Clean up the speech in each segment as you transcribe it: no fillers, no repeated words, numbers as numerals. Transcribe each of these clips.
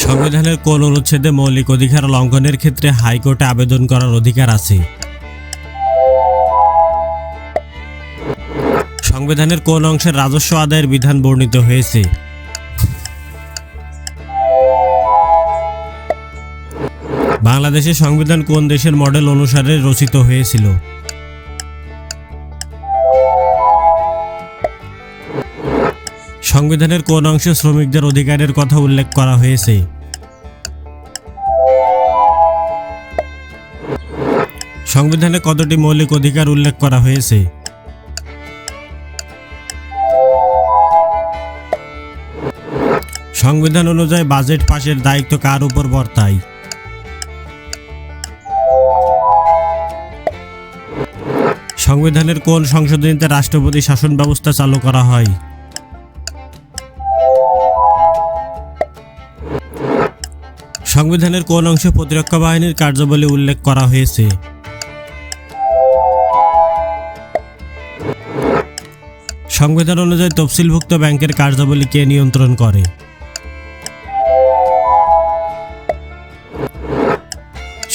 সংবিধানের কোন অনুচ্ছেদে মৌলিক অধিকার লঙ্ঘনের ক্ষেত্রে হাইকোর্টে আবেদন করার অধিকার আছে? সংবিধানের কোন অংশের রাজস্ব আদায়ের বিধান বর্ণিত হয়েছে? বাংলাদেশের সংবিধান কোন দেশের মডেল অনুসারে রচিত হয়েছিল? সংবিধানের কোন অংশে শ্রমিকদের অধিকারের কথা উল্লেখ করা হয়েছে? সংবিধানে কতটি মৌলিক অধিকার উল্লেখ করা হয়েছে? সংবিধান অনুযায়ী বাজেট পাশের দায়িত্ব কার উপর বর্তায়? সংবিধানের কোন সংশোধনীতে রাষ্ট্রপতি শাসন ব্যবস্থা চালু করা হয়? সংবিধানের কোন অংশে প্রতিরক্ষা বাহিনীর কার্যাবলী উল্লেখ করা হয়েছে? সংবিধান অনুযায়ী তফসিলভুক্ত ব্যাংকের কার্যাবলী কে নিয়ন্ত্রণ করে?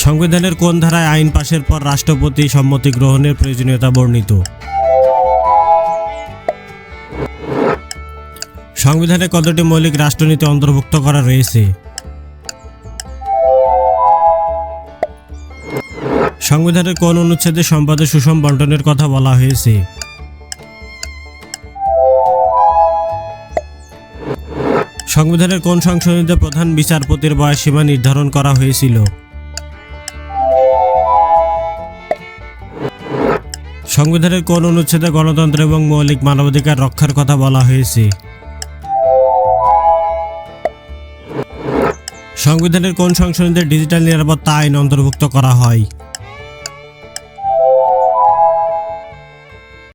সংবিধানের কোন ধারায় আইন পাশের পর রাষ্ট্রপতি সম্মতি গ্রহণের প্রয়োজনীয়তা বর্ণিত? সংবিধানে কতটি মৌলিক রাষ্ট্রনীতি অন্তর্ভুক্ত করা রয়েছে? সংবিধানের কোন অনুচ্ছেদে সম্পদের সুষম বণ্টনের কথা বলা হয়েছে? সংবিধানের কোন সংশোধনীতে প্রধান বিচারপতির বয়সসীমা নির্ধারণ করা হয়েছিল? সংবিধানের কোন অনুচ্ছেদে গণতন্ত্র এবং মৌলিক মানবাধিকার রক্ষার কথা বলা হয়েছে? সংবিধানের কোন সংশোধনীতে ডিজিটাল নিরাপত্তা আইন অন্তর্ভুক্ত করা হয়?